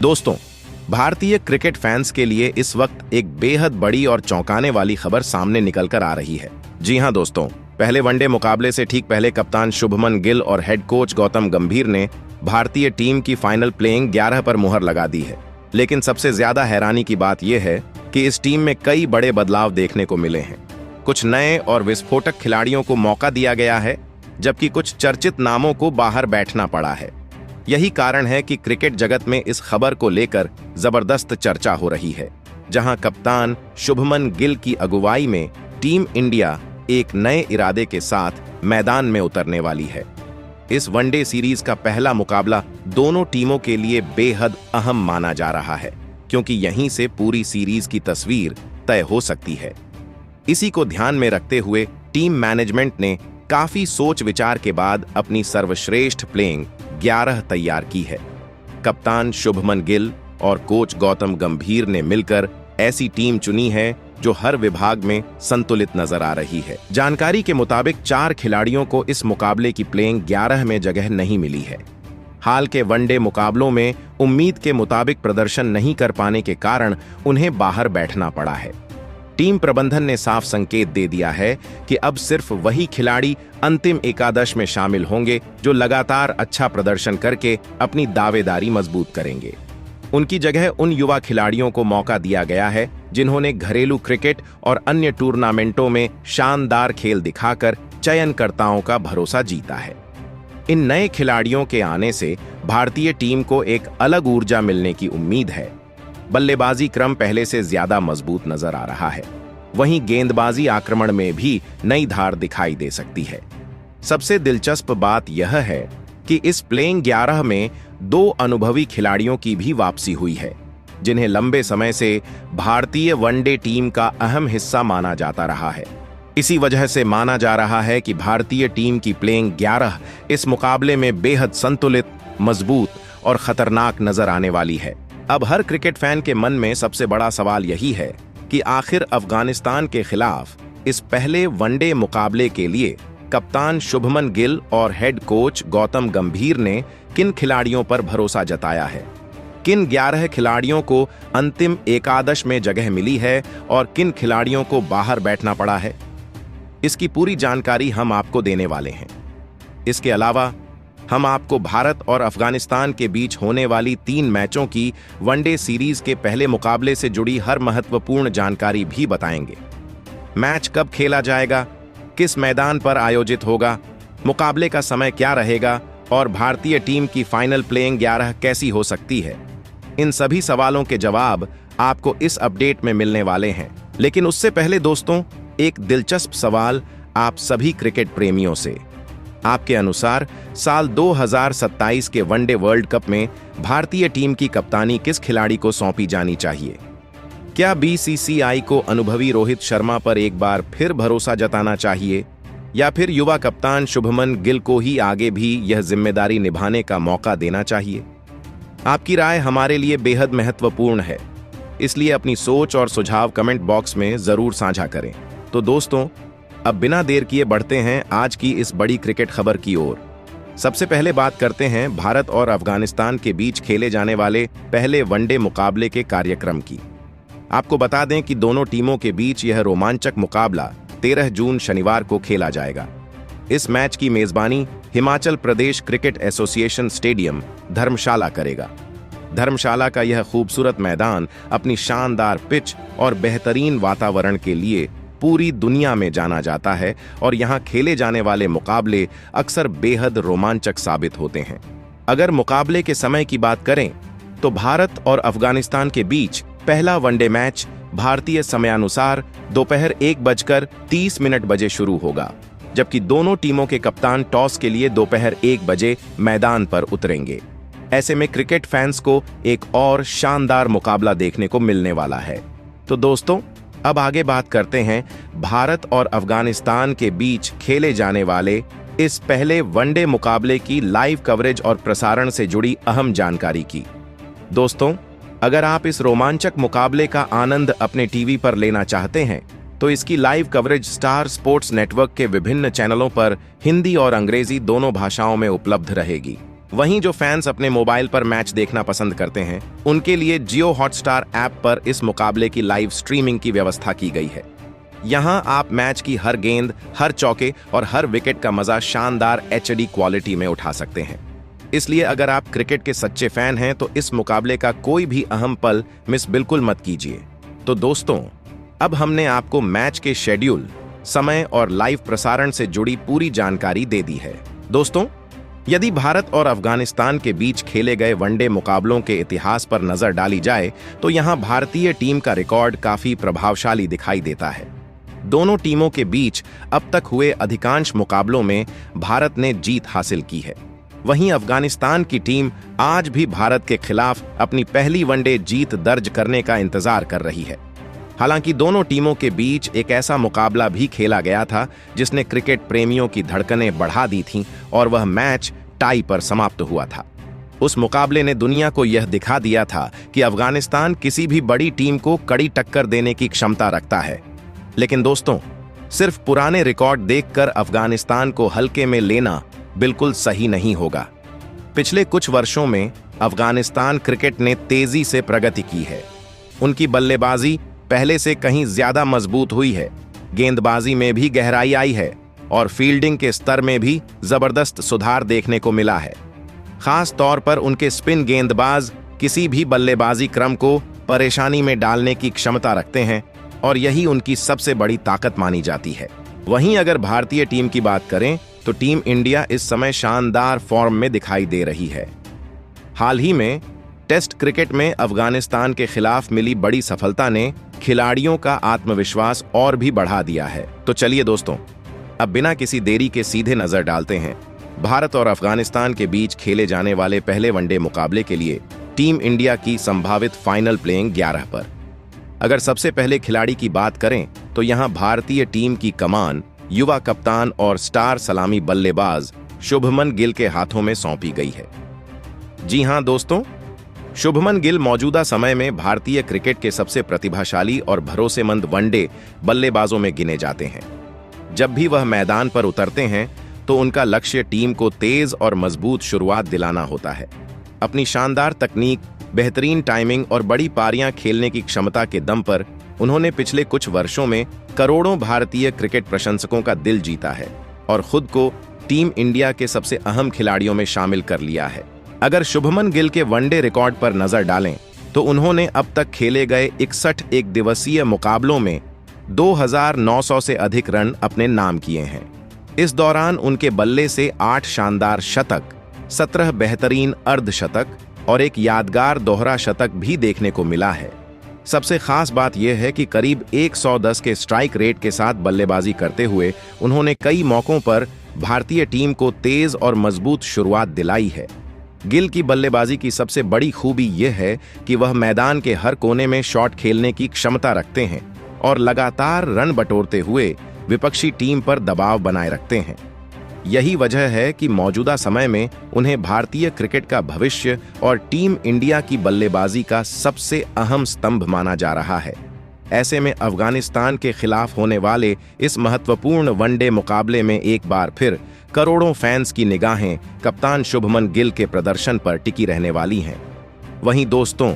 दोस्तों, भारतीय cricket fans के लिए इस वक्त एक बेहद बड़ी और चौंकाने वाली खबर सामने निकल कर आ रही है। जी हां दोस्तों, पहले वनडे मुकाबले से ठीक पहले कप्तान शुभमन गिल और हेड कोच गौतम गंभीर ने भारतीय टीम की फाइनल प्लेइंग 11 पर मुहर लगा दी है। लेकिन सबसे ज्यादा हैरानी की बात यह है कि इस टीम में कई बड़े बदलाव देखने को मिले हैं। कुछ नए और विस्फोटक खिलाड़ियों को मौका दिया गया है, जबकि कुछ चर्चित नामों को बाहर बैठना पड़ा है। यही कारण है कि क्रिकेट जगत में इस खबर को लेकर जबरदस्त चर्चा हो रही है, जहां कप्तान शुभमन गिल की अगुवाई में टीम इंडिया एक नए इरादे के साथ मैदान में उतरने वाली है। इस वनडे सीरीज का पहला मुकाबला दोनों टीमों के लिए बेहद अहम माना जा रहा है, क्योंकि यहीं से पूरी सीरीज की तस्वीर तय हो सकती है। इसी को ध्यान में रखते हुए टीम मैनेजमेंट ने काफी सोच विचार के बाद अपनी सर्वश्रेष्ठ प्लेइंग 11 तैयार की है। कप्तान शुभमन गिल और कोच गौतम गंभीर ने मिलकर ऐसी टीम चुनी है जो हर विभाग में संतुलित नजर आ रही है। जानकारी के मुताबिक 4 खिलाड़ियों को इस मुकाबले की प्लेइंग 11 में जगह नहीं मिली है। हाल के वनडे मुकाबलों में उम्मीद के मुताबिक प्रदर्शन नहीं कर पाने के कारण उन्हें बाहर बैठना पड़ा है। टीम प्रबंधन ने साफ संकेत दे दिया है कि अब सिर्फ वही खिलाड़ी अंतिम एकादश में शामिल होंगे जो लगातार अच्छा प्रदर्शन करके अपनी दावेदारी मजबूत करेंगे। उनकी जगह उन युवा खिलाड़ियों को मौका दिया गया है जिन्होंने घरेलू क्रिकेट और अन्य टूर्नामेंटों में शानदार खेल दिखाकर चयनकर्ताओं का भरोसा जीता है। इन नए खिलाड़ियों के आने से भारतीय टीम को एक अलग ऊर्जा मिलने की उम्मीद है। बल्लेबाजी क्रम पहले से ज्यादा मजबूत नजर आ रहा है, वहीं गेंदबाजी आक्रमण में भी नई धार दिखाई दे सकती है। सबसे दिलचस्प बात यह है कि इस प्लेइंग 11 में 2 अनुभवी खिलाड़ियों की भी वापसी हुई है, जिन्हें लंबे समय से भारतीय वनडे टीम का अहम हिस्सा माना जाता रहा है। इसी वजह से माना जा रहा है कि भारतीय टीम की प्लेइंग 11 इस मुकाबले में बेहद संतुलित, मजबूत और खतरनाक नजर आने वाली है। अब हर क्रिकेट फैन के मन में सबसे बड़ा सवाल यही है कि आखिर अफगानिस्तान के खिलाफ इस पहले वनडे मुकाबले के लिए कप्तान शुभमन गिल और हेड कोच गौतम गंभीर ने किन खिलाड़ियों पर भरोसा जताया है, किन 11 खिलाड़ियों को अंतिम एकादश में जगह मिली है और किन खिलाड़ियों को बाहर बैठना पड़ा है। इसकी पूरी जानकारी हम आपको देने वाले हैं। इसके अलावा हम आपको भारत और अफगानिस्तान के बीच होने वाली 3 मैचों की वनडे सीरीज के पहले मुकाबले से जुड़ी हर महत्वपूर्ण जानकारी भी बताएंगे। मैच कब खेला जाएगा, किस मैदान पर आयोजित होगा, मुकाबले का समय क्या रहेगा और भारतीय टीम की फाइनल प्लेइंग 11 कैसी हो सकती है। इन सभी सवालों के जवाब आपको इस अपडेट में मिलने वाले हैं। लेकिन उससे पहले दोस्तों, एक दिलचस्प सवाल आप सभी क्रिकेट प्रेमियों से। आपके अनुसार साल 2027 के वनडे वर्ल्ड कप में भारतीय टीम की कप्तानी किस खिलाड़ी को सौंपी जानी चाहिए? क्या बीसीसीआई को अनुभवी रोहित शर्मा पर एक बार फिर भरोसा जताना चाहिए, या फिर युवा कप्तान शुभमन गिल को ही आगे भी यह जिम्मेदारी निभाने का मौका देना चाहिए? आपकी राय हमारे लिए बेहद महत्वपूर्ण है, इसलिए अपनी सोच और सुझाव कमेंट बॉक्स में जरूर साझा करें। तो दोस्तों, अब बिना देर किए बढ़ते हैं आज की इस बड़ी क्रिकेट खबर की ओर। सबसे पहले बात करते हैं भारत और अफगानिस्तान के बीच खेले जाने वाले पहले वनडे मुकाबले के कार्यक्रम की। आपको बता दें कि दोनों टीमों के बीच यह रोमांचक मुकाबला 13 जून शनिवार को खेला जाएगा। इस मैच की मेजबानी Himachal Pradesh cricket association stadium धर्मशाला करेगा। धर्मशाला का यह खूबसूरत मैदान अपनी शानदार पिच और बेहतरीन वातावरण के लिए पूरी दुनिया में जाना जाता है और यहाँ खेले जाने वाले मुकाबले अक्सर बेहद रोमांचक साबित होते हैं। अगर मुकाबले के समय की बात करें तो भारत और अफगानिस्तान के बीच पहला वनडे मैच भारतीय समयानुसार दोपहर 1:30 बजे शुरू होगा, जबकि दोनों टीमों के कप्तान टॉस के लिए दोपहर 1 बजे मैदान पर उतरेंगे। ऐसे में क्रिकेट फैंस को एक और शानदार मुकाबला देखने को मिलने वाला है। तो दोस्तों, अब आगे बात करते हैं भारत और अफगानिस्तान के बीच खेले जाने वाले इस पहले वनडे मुकाबले की लाइव कवरेज और प्रसारण से जुड़ी अहम जानकारी की। दोस्तों, अगर आप इस रोमांचक मुकाबले का आनंद अपने टीवी पर लेना चाहते हैं तो इसकी live coverage star sports network के विभिन्न चैनलों पर हिंदी और अंग्रेजी दोनों भाषाओं में उपलब्ध रहेगी। वहीं जो फैंस अपने मोबाइल पर मैच देखना पसंद करते हैं, उनके लिए जियो हॉटस्टार ऐप पर इस मुकाबले की लाइव स्ट्रीमिंग की व्यवस्था की गई है। यहां आप मैच की हर गेंद, हर चौके और हर विकेट का मजा शानदार HD क्वालिटी में उठा सकते हैं। इसलिए अगर आप क्रिकेट के सच्चे फैन हैं तो इस मुकाबले का कोई भी अहम पल मिस बिल्कुल मत कीजिए। तो दोस्तों, अब हमने आपको मैच के शेड्यूल, समय और लाइव प्रसारण से जुड़ी पूरी जानकारी दे दी है। दोस्तों, यदि भारत और अफगानिस्तान के बीच खेले गए वनडे मुकाबलों के इतिहास पर नजर डाली जाए तो यहां भारतीय टीम का रिकॉर्ड काफी प्रभावशाली दिखाई देता है। दोनों टीमों के बीच अब तक हुए अधिकांश मुकाबलों में भारत ने जीत हासिल की है। वहीं अफगानिस्तान की टीम आज भी भारत के खिलाफ अपनी पहली वनडे जीत दर्ज करने का इंतजार कर रही है। हालांकि दोनों टीमों के बीच एक ऐसा मुकाबला भी खेला गया था जिसने क्रिकेट प्रेमियों की धड़कनें बढ़ा दी थीं और वह मैच टाई पर समाप्त हुआ था। उस मुकाबले ने दुनिया को यह दिखा दिया था कि अफगानिस्तान किसी भी बड़ी टीम को कड़ी टक्कर देने की क्षमता रखता है। लेकिन दोस्तों, सिर्फ पुराने रिकॉर्ड देखकर अफगानिस्तान को हल्के में लेना बिल्कुल सही नहीं होगा। पिछले कुछ वर्षों में अफगानिस्तान क्रिकेट ने तेजी से प्रगति की है। उनकी बल्लेबाजी पहले से कहीं ज्यादा मजबूत हुई है, गेंदबाजी में भी गहराई आई है और फील्डिंग के स्तर में भी जबरदस्त सुधार देखने को मिला है। खास तौर पर उनके स्पिन गेंदबाज किसी भी बल्लेबाजी क्रम को परेशानी में डालने की क्षमता रखते हैं और यही उनकी सबसे बड़ी ताकत मानी जाती है। वहीं अगर भारतीय टीम की बात करें तो टीम इंडिया इस समय शानदार फॉर्म में दिखाई दे रही है। हाल ही में टेस्ट क्रिकेट में अफगानिस्तान के खिलाफ मिली बड़ी सफलता ने खिलाड़ियों का आत्मविश्वास और भी बढ़ा दिया है। तो चलिए दोस्तों, अब बिना किसी देरी के सीधे नजर डालते हैं भारत और अफगानिस्तान के बीच खेले जाने वाले पहले वनडे मुकाबले के लिए टीम इंडिया की संभावित फाइनल प्लेइंग 11 पर। अगर सबसे पहले खिलाड़ी की बात करें तो यहां भारतीय टीम की कमान युवा कप्तान और स्टार सलामी बल्लेबाज शुभमन गिल के हाथों में सौंपी गई है। जी हां दोस्तों, शुभमन गिल मौजूदा समय में भारतीय क्रिकेट के सबसे प्रतिभाशाली और भरोसेमंद वनडे बल्लेबाजों में गिने जाते हैं। जब भी वह मैदान पर उतरते हैं तो उनका लक्ष्य टीम को तेज और मजबूत शुरुआत दिलाना होता है। अपनी शानदार तकनीक, बेहतरीन टाइमिंग और बड़ी पारियां खेलने की क्षमता के दम पर उन्होंने पिछले कुछ वर्षों में करोड़ों भारतीय क्रिकेट प्रशंसकों का दिल जीता है और खुद को टीम इंडिया के सबसे अहम खिलाड़ियों में शामिल कर लिया है। अगर शुभमन गिल के वनडे रिकॉर्ड पर नजर डालें तो उन्होंने अब तक खेले गए 61 एक दिवसीय मुकाबलों में 2900 से अधिक रन अपने नाम किए हैं। इस दौरान उनके बल्ले से 8 शानदार शतक, 17 बेहतरीन अर्धशतक और एक यादगार दोहरा शतक भी देखने को मिला है। सबसे खास बात यह है कि करीब 110 के स्ट्राइक रेट के साथ बल्लेबाजी करते हुए उन्होंने कई मौकों पर भारतीय टीम को तेज और मजबूत शुरुआत दिलाई है। गिल की बल्लेबाजी की सबसे बड़ी खूबी यह है कि वह मैदान के हर कोने में शॉट खेलने की क्षमता रखते हैं और लगातार रन बटोरते हुए विपक्षी टीम पर दबाव बनाए रखते हैं। यही वजह है कि मौजूदा समय में उन्हें भारतीय क्रिकेट का भविष्य और टीम इंडिया की बल्लेबाजी का सबसे अहम स्तंभ माना जा रहा है। ऐसे में अफगानिस्तान के खिलाफ होने वाले इस महत्वपूर्ण वनडे मुकाबले में एक बार फिर करोड़ों फैंस की निगाहें कप्तान शुभमन गिल के प्रदर्शन पर टिकी रहने वाली हैं। वहीं दोस्तों,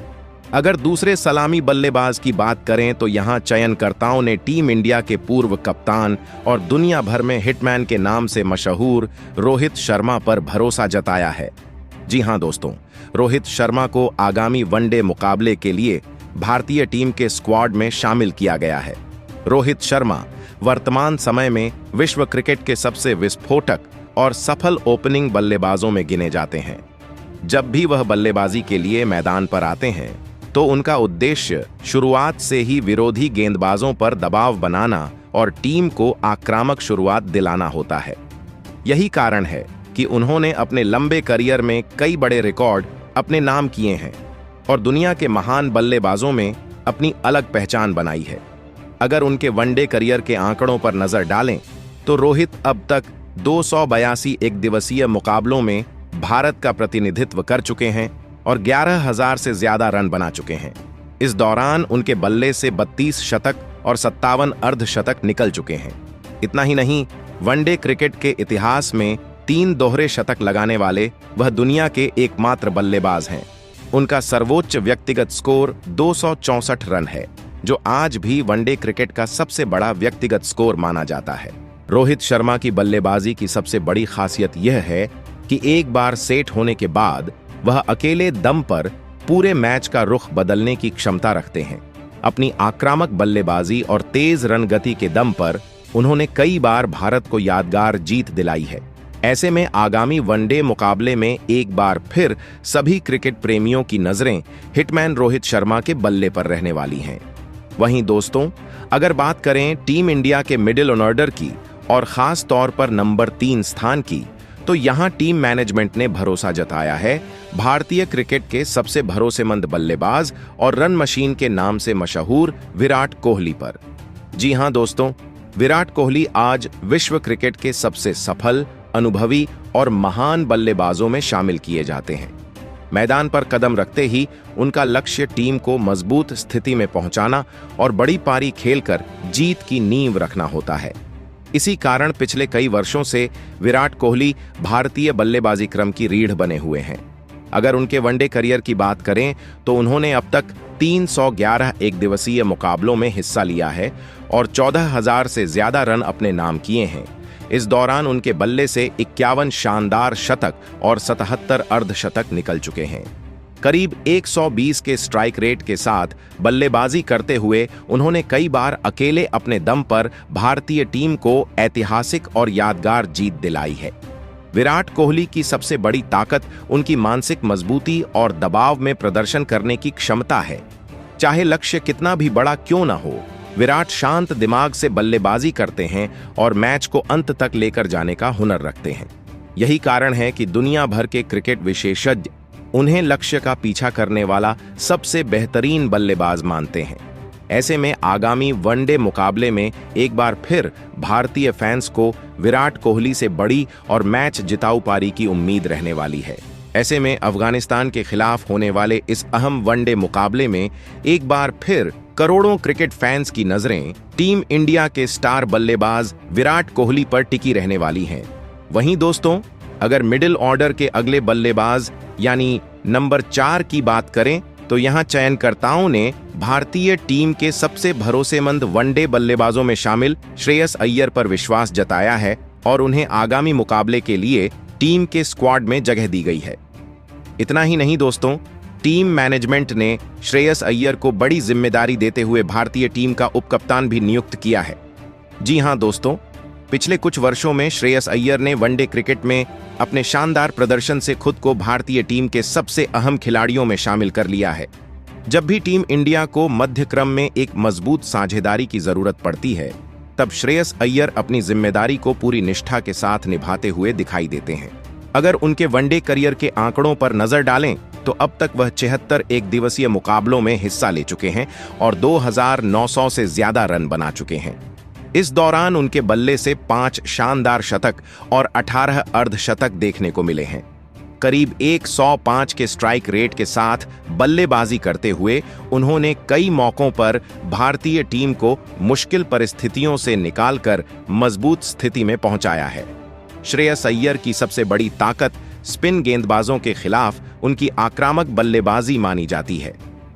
अगर दूसरे सलामी बल्लेबाज की बात करें तो यहां चयनकर्ताओं ने टीम इंडिया के पूर्व कप्तान और दुनिया भर में हिटमैन के नाम से मशहूर रोहित शर्मा पर भरोसा जताया है। जी हां दोस्तों, रोहित शर्मा को आगामी वनडे मुकाबले के लिए भारतीय टीम के स्क्वाड में शामिल किया गया है। रोहित शर्मा वर्तमान समय में विश्व क्रिकेट के सबसे विस्फोटक और सफल ओपनिंग बल्लेबाजों में गिने जाते हैं। जब भी वह बल्लेबाजी के लिए मैदान पर आते हैं तो उनका उद्देश्य शुरुआत से ही विरोधी गेंदबाजों पर दबाव बनाना और टीम को आक्रामक शुरुआत दिलाना होता है। यही कारण है कि उन्होंने अपने लंबे करियर में कई बड़े रिकॉर्ड अपने नाम किए हैं और दुनिया के महान बल्लेबाजों में अपनी अलग पहचान बनाई है। अगर उनके वनडे करियर के आंकड़ों पर नजर डालें तो रोहित अब तक 282 एक दिवसीय मुकाबलों में भारत का प्रतिनिधित्व कर चुके हैं और 11,000 से ज्यादा रन बना चुके हैं। इस दौरान उनके बल्ले से 32 शतक और 57 अर्धशतक निकल चुके हैं। इतना ही नहीं, वनडे क्रिकेट के इतिहास में 3 दोहरे शतक लगाने वाले वह दुनिया के एकमात्र बल्लेबाज हैं। उनका सर्वोच्च व्यक्तिगत स्कोर 264 रन है, जो आज भी वनडे क्रिकेट का सबसे बड़ा व्यक्तिगत स्कोर माना जाता है। रोहित शर्मा की बल्लेबाजी की सबसे बड़ी खासियत यह है कि एक बार सेट होने के बाद वह अकेले दम पर पूरे मैच का रुख बदलने की क्षमता रखते हैं। अपनी आक्रामक बल्लेबाजी और तेज रन गति के दम पर उन्होंने कई बार भारत को यादगार जीत दिलाई है। ऐसे में आगामी वनडे मुकाबले में एक बार फिर सभी क्रिकेट प्रेमियों की नजरें हिटमैन रोहित शर्मा के बल्ले पर रहने वाली हैं। वहीं दोस्तों, अगर बात करें टीम इंडिया के मिडिल ऑर्डर की और खास तौर पर नंबर 3 स्थान की, तो यहां टीम मैनेजमेंट ने भरोसा जताया है भारतीय क्रिकेट के सबसे भरोसेमंद बल्लेबाज और रन मशीन के नाम से मशहूर विराट कोहली पर। जी हां दोस्तों, विराट कोहली आज विश्व क्रिकेट के सबसे सफल, अनुभवी और महान बल्लेबाजों में शामिल किए जाते हैं। मैदान पर कदम रखते ही उनका लक्ष्य टीम को मजबूत स्थिति में पहुंचाना और बड़ी पारी खेलकर जीत की नींव रखना होता है। इसी कारण पिछले कई वर्षों से विराट कोहली भारतीय बल्लेबाजी क्रम की रीढ़ बने हुए हैं। अगर उनके वनडे करियर की बात करें तो उन्होंने अब तक 311 एकदिवसीय मुकाबलों में हिस्सा लिया है और 14,000 से ज्यादा रन अपने नाम किए हैं। इस दौरान उनके बल्ले से 51 शानदार शतक और 77 अर्धशतक निकल चुके हैं। करीब 120 के स्ट्राइक रेट के साथ बल्लेबाजी करते हुए उन्होंने कई बार अकेले अपने दम पर भारतीय टीम को ऐतिहासिक और यादगार जीत दिलाई है। विराट कोहली की सबसे बड़ी ताकत उनकी मानसिक मजबूती और दबाव में प्रदर्शन करने की क्षमता है। चाहे लक्ष्य कितना भी बड़ा क्यों न हो, विराट शांत दिमाग से बल्लेबाजी करते हैं और मैच को अंत तक लेकर जाने का हुनर रखते हैं। यही कारण है कि दुनिया भर के क्रिकेट विशेषज्ञ उन्हें लक्ष्य का पीछा करने वाला सबसे बेहतरीन बल्लेबाज मानते हैं। ऐसे में आगामी वनडे मुकाबले में एक बार फिर भारतीय फैंस को विराट कोहली से बड़ी और मैच जिताऊ पारी की उम्मीद रहने वाली है। ऐसे में अफगानिस्तान के खिलाफ होने वाले इस अहम वनडे मुकाबले में एक बार फिर करोड़ों क्रिकेट फैंस की नजरें टीम इंडिया के स्टार बल्लेबाज विराट कोहली पर टिकी रहने वाली हैं। वहीं दोस्तों, अगर मिडिल ऑर्डर के अगले बल्लेबाज यानी नंबर 4 की बात करें तो यहां चयनकर्ताओं ने भारतीय टीम के सबसे भरोसेमंद वनडे बल्लेबाजों में शामिल श्रेयस अय्यर पर विश्वास जताया है और उन्हें आगामी मुकाबले के लिए टीम के स्क्वाड में जगह दी गई है। इतना ही नहीं दोस्तों, टीम मैनेजमेंट ने श्रेयस अय्यर को बड़ी जिम्मेदारी देते हुए भारतीय टीम का उपकप्तान भी नियुक्त किया है। जी हां दोस्तों, पिछले कुछ वर्षों में श्रेयस अय्यर ने वनडे क्रिकेट में अपने शानदार प्रदर्शन से खुद को भारतीय टीम के सबसे अहम खिलाड़ियों में शामिल कर लिया है। जब भी टीम इंडिया को मध्य क्रम में एक मजबूत साझेदारी की जरूरत पड़ती है, तब श्रेयस अय्यर अपनी जिम्मेदारी को पूरी निष्ठा के साथ निभाते हुए दिखाई देते हैं। अगर उनके वनडे करियर के आंकड़ों पर नजर डालें तो अब तक वह 76 एक दिवसीय मुकाबलों में हिस्सा ले चुके हैं और 2,900 से ज्यादा रन बना चुके हैं। इस दौरान उनके बल्ले से 5 शानदार शतक और 18 अर्धशतक देखने को मिले हैं। करीब 105 के स्ट्राइक रेट के साथ बल्लेबाजी करते हुए उन्होंने कई मौकों पर भारतीय टीम को मुश्किल परिस्थितियों से निकालकर मजबूत स्थिति में पहुंचाया है। श्रेयस अय्यर की सबसे बड़ी ताकत स्पिन गेंदबाजों के खिलाफ उनकी आक्रामक बल्लेबाजी मानी जाती है।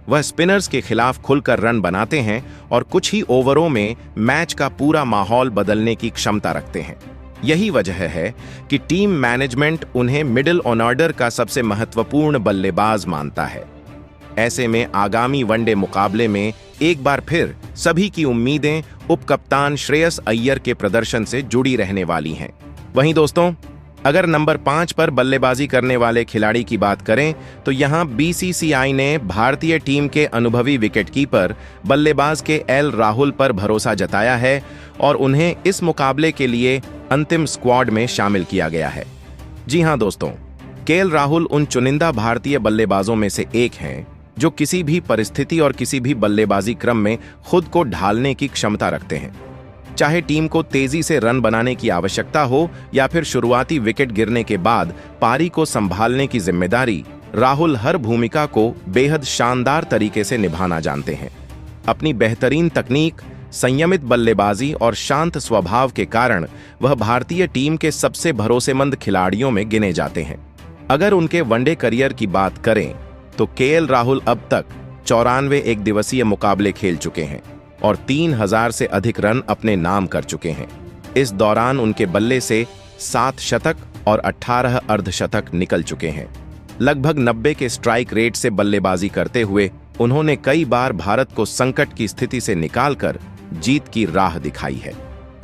वह स्पिनर्स के खिलाफ खुलकर रन बनाते हैं और कुछ ही ओवरों में मैच का पूरा माहौल बदलने की क्षमता रखते हैं। यही वजह है कि टीम मैनेजमेंट उन्हें मिडिल ऑर्डर का सबसे महत्वपूर्ण बल्लेबाज मानता है। ऐसे में आगामी वनडे मुकाबले में एक बार फिर सभी की उम्मीदें उपकप्तान श्रेयस अय्यर के प्रदर्शन से जुड़ी रहने वाली हैं। वहीं दोस्तों, अगर नंबर 5 पर बल्लेबाजी करने वाले खिलाड़ी की बात करें तो यहां बीसीसीआई ने भारतीय टीम के अनुभवी विकेटकीपर बल्लेबाज के एल राहुल पर भरोसा जताया है और उन्हें इस मुकाबले के लिए अंतिम स्क्वाड में शामिल किया गया है। जी हां दोस्तों, केएल राहुल उन चुनिंदा भारतीय बल्लेबाजों में से एक हैं जो किसी भी परिस्थिति और किसी भी बल्लेबाजी क्रम में खुद को ढालने की क्षमता रखते हैं। चाहे टीम को तेजी से रन बनाने की आवश्यकता हो या फिर शुरुआती विकेट गिरने के बाद पारी को संभालने की जिम्मेदारी, राहुल हर भूमिका को बेहद शानदार तरीके से निभाना जानते हैं। अपनी बेहतरीन तकनीक, संयमित बल्लेबाजी और शांत स्वभाव के कारण वह भारतीय टीम के सबसे भरोसेमंद खिलाड़ियों में गिने जाते हैं। अगर उनके वनडे करियर की बात करें तो केएल राहुल अब तक 94 एक दिवसीय मुकाबले खेल चुके हैं और 3000 से अधिक रन अपने नाम कर चुके हैं। इस दौरान उनके बल्ले से 7 शतक और 18 अर्धशतक निकल चुके हैं। लगभग 90 के स्ट्राइक रेट से बल्लेबाजी करते हुए उन्होंने कई बार भारत को संकट की स्थिति से निकालकर जीत की राह दिखाई है।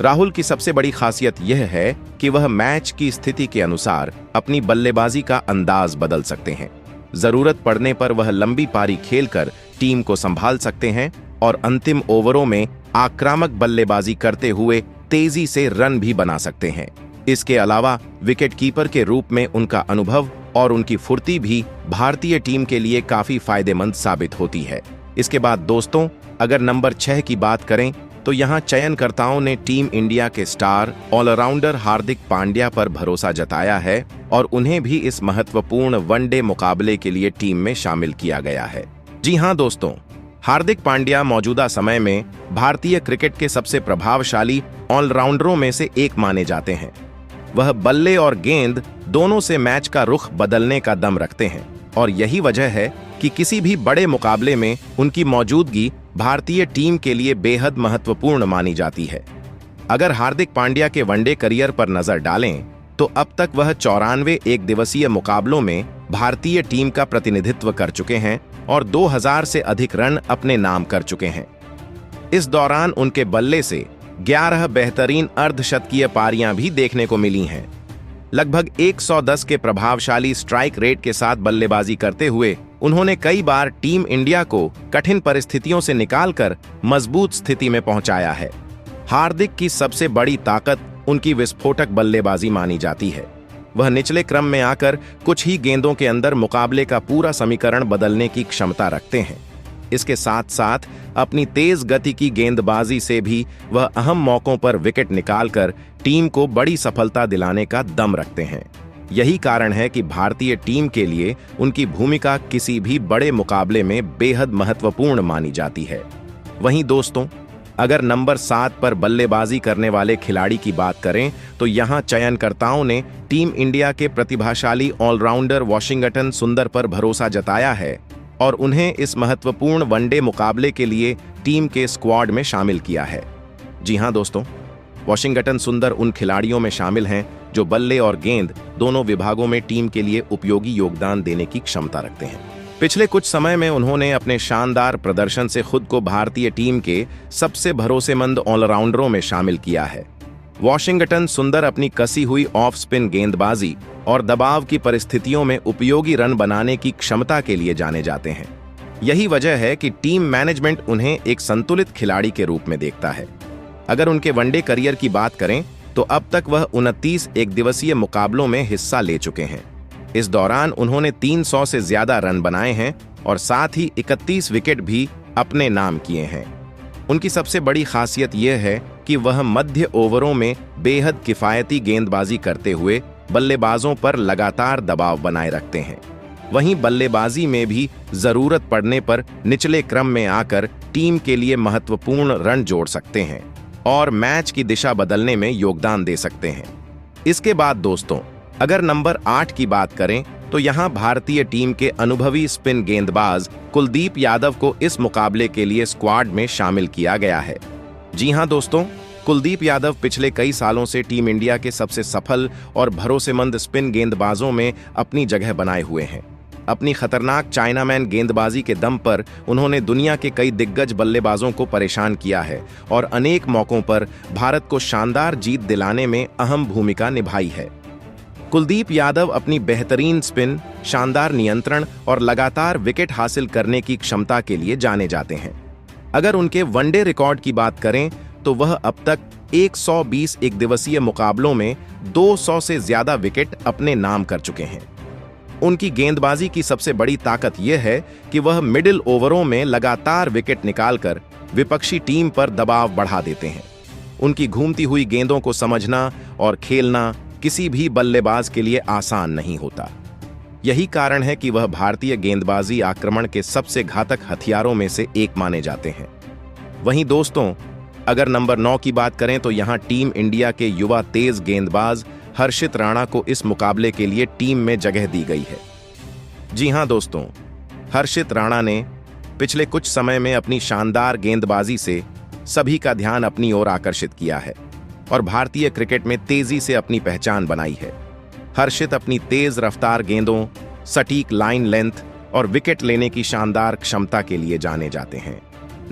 राहुल की सबसे बड़ी खासियत यह है कि वह मैच की स्थिति के अनुसार अपनी बल्लेबाजी का अंदाज बदल सकते हैं। जरूरत पड़ने पर वह लंबी पारी खेलकर टीम को संभाल सकते हैं और अंतिम ओवरों में आक्रामक बल्लेबाजी करते हुए तेजी से रन भी बना सकते हैं। इसके अलावा विकेटकीपर के रूप में उनका अनुभव और उनकी फुर्ती भी भारतीय टीम के लिए काफी फायदेमंद साबित होती है। इसके बाद दोस्तों, अगर नंबर 6 की बात करें तो यहाँ चयनकर्ताओं ने टीम इंडिया के स्टार ऑलराउंडर हार्दिक पांड्या पर भरोसा जताया है और उन्हें भी इस महत्वपूर्ण वनडे मुकाबले के लिए टीम में शामिल किया गया है। जी हाँ दोस्तों, हार्दिक पांड्या मौजूदा समय में भारतीय क्रिकेट के सबसे प्रभावशाली ऑलराउंडरों में से एक माने जाते हैं। वह बल्ले और गेंद दोनों से मैच का रुख बदलने का दम रखते हैं और यही वजह है कि किसी भी बड़े मुकाबले में उनकी मौजूदगी भारतीय टीम के लिए बेहद महत्वपूर्ण मानी जाती है। अगर हार्दिक पांड्या के वनडे करियर पर नजर डालें तो अब तक वह 94 एक दिवसीय मुकाबलों में भारतीय टीम का प्रतिनिधित्व कर चुके हैं और 2000 से अधिक रन अपने नाम कर चुके हैं। इस दौरान उनके बल्ले से 11 बेहतरीन अर्धशतकीय पारियां भी देखने को मिली हैं। लगभग 110 के प्रभावशाली स्ट्राइक रेट के साथ बल्लेबाजी करते हुए उन्होंने कई बार टीम इंडिया को कठिन परिस्थितियों से निकालकर मजबूत स्थिति में पहुंचाया है। हार्दिक की सबसे बड़ी ताकत उनकी विस्फोटक बल्लेबाजी मानी जाती है। वह निचले क्रम में आकर कुछ ही गेंदों के अंदर मुकाबले का पूरा समीकरण बदलने की क्षमता रखते हैं। इसके साथ साथ अपनी तेज गति की गेंदबाजी से भी वह अहम मौकों पर विकेट निकालकर टीम को बड़ी सफलता दिलाने का दम रखते हैं। यही कारण है कि भारतीय टीम के लिए उनकी भूमिका किसी भी बड़े मुकाबले में बेहद महत्वपूर्ण मानी जाती है। वहीं दोस्तों, अगर नंबर 7 पर बल्लेबाजी करने वाले खिलाड़ी की बात करें तो यहां चयनकर्ताओं ने टीम इंडिया के प्रतिभाशाली ऑलराउंडर वॉशिंगटन सुंदर पर भरोसा जताया है और उन्हें इस महत्वपूर्ण वनडे मुकाबले के लिए टीम के स्क्वाड में शामिल किया है। जी हां दोस्तों, वॉशिंगटन सुंदर उन खिलाड़ियों में शामिल हैं जो बल्ले और गेंद दोनों विभागों में टीम के लिए उपयोगी योगदान देने की क्षमता रखते हैं। पिछले कुछ समय में उन्होंने अपने शानदार प्रदर्शन से खुद को भारतीय टीम के सबसे भरोसेमंद ऑलराउंडरों में शामिल किया है। वॉशिंगटन सुंदर अपनी कसी हुई ऑफ स्पिन गेंदबाजी और दबाव की परिस्थितियों में उपयोगी रन बनाने की क्षमता के लिए जाने जाते हैं। यही वजह है कि टीम मैनेजमेंट उन्हें एक संतुलित खिलाड़ी के रूप में देखता है। अगर उनके वनडे करियर की बात करें तो अब तक वह 29 एक दिवसीय मुकाबलों में हिस्सा ले चुके हैं। इस दौरान उन्होंने 300 से ज्यादा रन बनाए हैं और साथ ही 31 विकेट भी अपने नाम किए हैं। उनकी सबसे बड़ी खासियत यह है कि वह मध्य ओवरों में बेहद किफायती गेंदबाजी करते हुए बल्लेबाजों पर लगातार दबाव बनाए रखते हैं। वहीं बल्लेबाजी में भी जरूरत पड़ने पर निचले क्रम में आकर टीम के लिए महत्वपूर्ण रन जोड़ सकते हैं और मैच की दिशा बदलने में योगदान दे सकते हैं। इसके बाद दोस्तों, अगर नंबर 8 की बात करें तो यहां भारतीय टीम के अनुभवी स्पिन गेंदबाज कुलदीप यादव को इस मुकाबले के लिए स्क्वाड में शामिल किया गया है। जी हां दोस्तों, कुलदीप यादव पिछले कई सालों से टीम इंडिया के सबसे सफल और भरोसेमंद स्पिन गेंदबाजों में अपनी जगह बनाए हुए हैं। अपनी खतरनाक चाइनामैन गेंदबाजी के दम पर उन्होंने दुनिया के कई दिग्गज बल्लेबाजों को परेशान किया है और अनेक मौकों पर भारत को शानदार जीत दिलाने में अहम भूमिका निभाई है। कुलदीप यादव अपनी बेहतरीन स्पिन, शानदार नियंत्रण और लगातार विकेट हासिल करने की क्षमता के लिए जाने जाते हैं। अगर उनके वनडे रिकॉर्ड की बात करें तो वह अब तक 120 एक दिवसीय मुकाबलों में 200 से ज्यादा विकेट अपने नाम कर चुके हैं। उनकी गेंदबाजी की सबसे बड़ी ताकत यह है कि वह मिडिल ओवरों में लगातार विकेट निकालकर विपक्षी टीम पर दबाव बढ़ा देते हैं। उनकी घूमती हुई गेंदों को समझना और खेलना किसी भी बल्लेबाज के लिए आसान नहीं होता। यही कारण है कि वह भारतीय गेंदबाजी आक्रमण के सबसे घातक हथियारों में से एक माने जाते हैं। वहीं दोस्तों, अगर नंबर 9 की बात करें तो यहाँ टीम इंडिया के युवा तेज गेंदबाज हर्षित राणा को इस मुकाबले के लिए टीम में जगह दी गई है। जी हां दोस्तों, हर्षित राणा ने पिछले कुछ समय में अपनी शानदार गेंदबाजी से सभी का ध्यान अपनी ओर आकर्षित किया है और भारतीय क्रिकेट में तेजी से अपनी पहचान बनाई है। हर्षित अपनी तेज रफ्तार गेंदों, सटीक लाइन लेंथ और विकेट लेने की शानदार क्षमता के लिए जाने जाते हैं।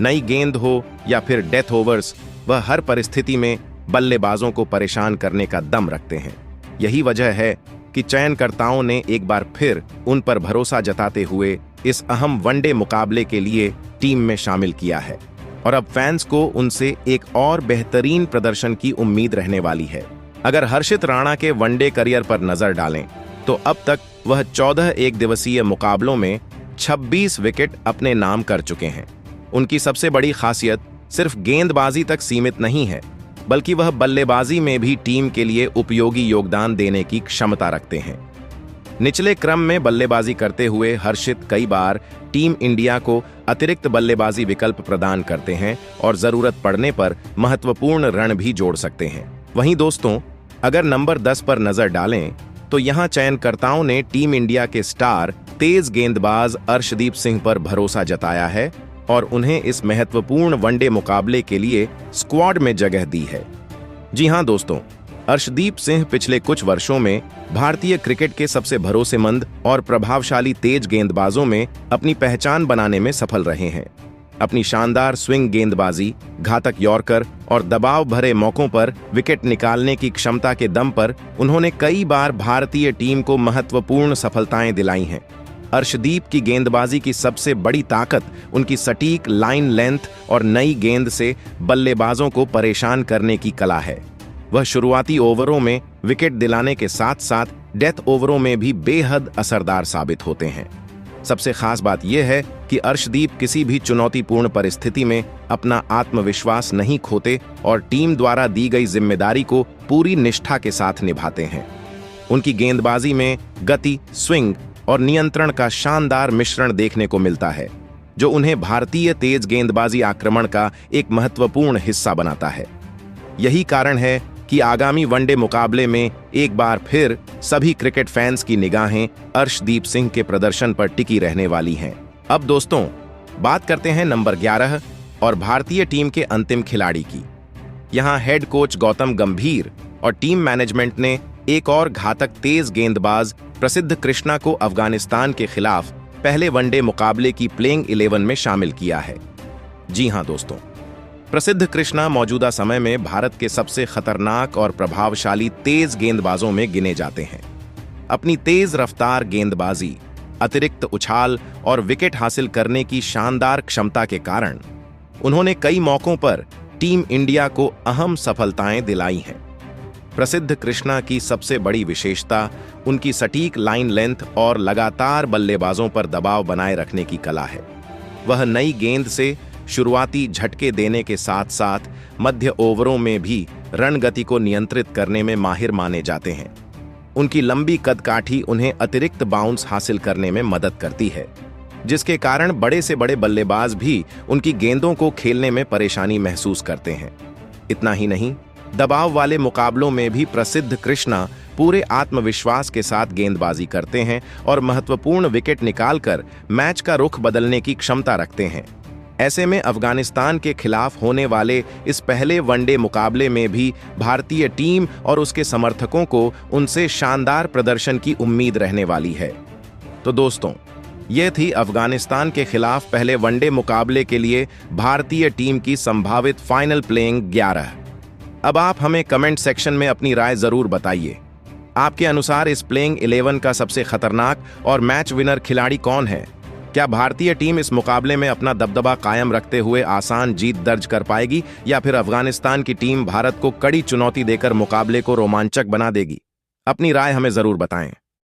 नई गेंद हो या फिर डेथ ओवर्स, वह हर परिस्थिति में बल्लेबाजों को परेशान करने का दम रखते हैं। यही वजह है कि चयनकर्ताओं ने एक बार फिर उन पर भरोसा जताते हुए इस अहम वनडे मुकाबले के लिए टीम में शामिल किया है और अब फैंस को उनसे एक और बेहतरीन प्रदर्शन की उम्मीद रहने वाली है। अगर हर्षित राणा के वनडे करियर पर नजर डालें तो अब तक वह 14 एक दिवसीय मुकाबलों में 26 विकेट अपने नाम कर चुके हैं। उनकी सबसे बड़ी खासियत सिर्फ गेंदबाजी तक सीमित नहीं है, बल्कि वह बल्लेबाजी में भी टीम के लिए उपयोगी योगदान देने की क्षमता रखते हैं। निचले क्रम में बल्लेबाजी करते हुए हर्षित कई बार टीम इंडिया को अतिरिक्त बल्लेबाजी विकल्प प्रदान करते हैं और जरूरत पड़ने पर महत्वपूर्ण रन भी जोड़ सकते हैं। वहीं दोस्तों, अगर नंबर 10 पर नजर डालें तो यहां चयनकर्ताओं ने टीम इंडिया के स्टार तेज गेंदबाज अर्शदीप सिंह पर भरोसा जताया है और उन्हें इस महत्वपूर्ण वनडे मुकाबले के लिए स्क्वाड में जगह दी है। जी हां दोस्तों, अर्शदीप सिंह पिछले कुछ वर्षों में भारतीय क्रिकेट के सबसे भरोसेमंद और प्रभावशाली तेज गेंदबाजों में अपनी पहचान बनाने में सफल रहे हैं। अपनी शानदार स्विंग गेंदबाजी, घातक यॉर्कर और दबाव भरे मौकों पर विकेट निकालने की क्षमता के दम पर उन्होंने कई बार भारतीय टीम को महत्वपूर्ण सफलताएं दिलाई हैं। अर्शदीप की गेंदबाजी की सबसे बड़ी ताकत उनकी सटीक लाइन लेंथ और नई गेंद से बल्लेबाजों को परेशान करने की कला है। वह शुरुआती ओवरों में विकेट दिलाने के साथ साथ डेथ ओवरों में भी बेहद असरदार साबित होते हैं। सबसे खास बात यह है कि अर्शदीप किसी भी चुनौतीपूर्ण परिस्थिति में अपना आत्मविश्वास नहीं खोते और टीम द्वारा दी गई जिम्मेदारी को पूरी निष्ठा के साथ निभाते हैं। उनकी गेंदबाजी में गति, स्विंग और नियंत्रण का शानदार मिश्रण देखने को मिलता है, जो उन्हें भारतीय तेज गेंदबाजी आक्रमण का एक महत्वपूर्ण हिस्सा बनाता है। यही कारण है कि आगामी वनडे मुकाबले में एक बार फिर सभी क्रिकेट फैंस की निगाहें अर्शदीप सिंह के प्रदर्शन पर टिकी रहने वाली हैं। अब दोस्तों, बात करते हैं नंबर 11 और भारतीय टीम के अंतिम खिलाड़ी की। यहां हेड कोच गौतम गंभीर और टीम मैनेजमेंट ने एक और घातक तेज गेंदबाज प्रसिद्ध कृष्णा को अफगानिस्तान के खिलाफ पहले वनडे मुकाबले की प्लेइंग 11 में शामिल किया है। जी हां दोस्तों, प्रसिद्ध कृष्णा मौजूदा समय में भारत के सबसे खतरनाक और प्रभावशाली तेज गेंदबाजों में गिने जाते हैं। अपनी तेज रफ्तार गेंदबाजी, अतिरिक्त उछाल और विकेट हासिल करने की शानदार क्षमता के कारण उन्होंने कई मौकों पर टीम इंडिया को अहम सफलताएं दिलाई हैं। प्रसिद्ध कृष्णा की सबसे बड़ी विशेषता उनकी सटीक लाइन लेंथ और लगातार बल्लेबाजों पर दबाव बनाए रखने की कला है। वह नई गेंद से शुरुआती झटके देने के साथ साथ मध्य ओवरों में भी रन गति को नियंत्रित करने में माहिर माने जाते हैं। उनकी लंबी कदकाठी उन्हें अतिरिक्त बाउंस हासिल करने में मदद करती है, जिसके कारण बड़े से बड़े बल्लेबाज भी उनकी गेंदों को खेलने में परेशानी महसूस करते हैं। इतना ही नहीं, दबाव वाले मुकाबलों में भी प्रसिद्ध कृष्णा पूरे आत्मविश्वास के साथ गेंदबाजी करते हैं और महत्वपूर्ण विकेट निकालकर मैच का रुख बदलने की क्षमता रखते हैं। ऐसे में अफगानिस्तान के खिलाफ होने वाले इस पहले वनडे मुकाबले में भी भारतीय टीम और उसके समर्थकों को उनसे शानदार प्रदर्शन की उम्मीद रहने वाली है। तो दोस्तों, यह थी अफगानिस्तान के खिलाफ पहले वनडे मुकाबले के लिए भारतीय टीम की संभावित फाइनल प्लेइंग 11। अब आप हमें कमेंट सेक्शन में अपनी राय जरूर बताइए। आपके अनुसार इस प्लेइंग 11 का सबसे खतरनाक और मैच विनर खिलाड़ी कौन है? क्या भारतीय टीम इस मुकाबले में अपना दबदबा कायम रखते हुए आसान जीत दर्ज कर पाएगी या फिर अफगानिस्तान की टीम भारत को कड़ी चुनौती देकर मुकाबले को रोमांचक बना देगी? अपनी राय हमें जरूर बताएं।